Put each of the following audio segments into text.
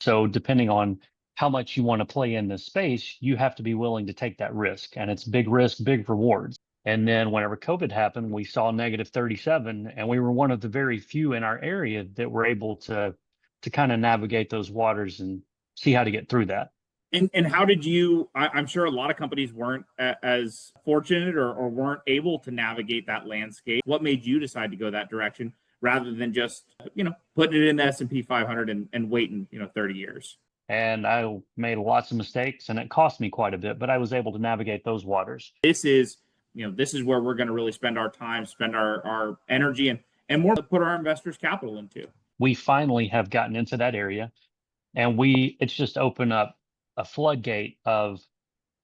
So depending on how much you want to play in this space, you have to be willing to take that risk. And it's big risk, big rewards. And then whenever COVID happened, we saw negative 37, and we were one of the very few in our area that were able to kind of navigate those waters and see how to get through that. And how did you? I'm sure a lot of companies weren't as fortunate or weren't able to navigate that landscape. What made you decide to go that direction rather than just putting it in the S&P 500 and waiting 30 years? And I made lots of mistakes, and it cost me quite a bit, but I was able to navigate those waters. This is where we're going to really spend our time, spend our energy, and more to put our investors' capital into. We finally have gotten into that area, and it's just opened up a floodgate of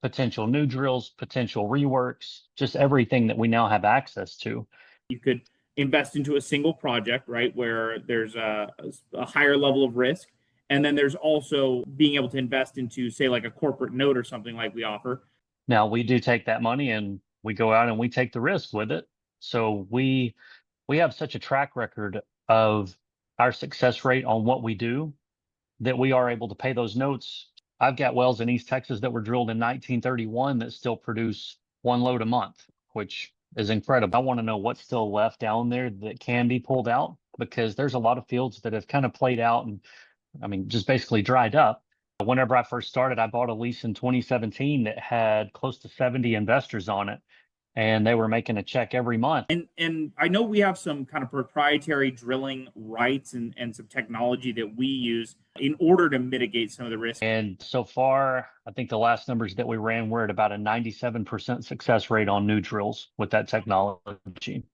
potential new drills, potential reworks, just everything that we now have access to. You could invest into a single project, right, where there's a higher level of risk. And then there's also being able to invest into, say, like a corporate note or something like we offer. Now, we do take that money and we go out and we take the risk with it. So we have such a track record of our success rate on what we do that we are able to pay those notes. I've got wells in East Texas that were drilled in 1931 that still produce one load a month, which is incredible. I want to know what's still left down there that can be pulled out, because there's a lot of fields that have kind of played out and just basically dried up. Whenever I first started, I bought a lease in 2017 that had close to 70 investors on it, and they were making a check every month. And I know we have some kind of proprietary drilling rights and some technology that we use in order to mitigate some of the risk. And so far, I think the last numbers that we ran were at about a 97% success rate on new drills with that technology.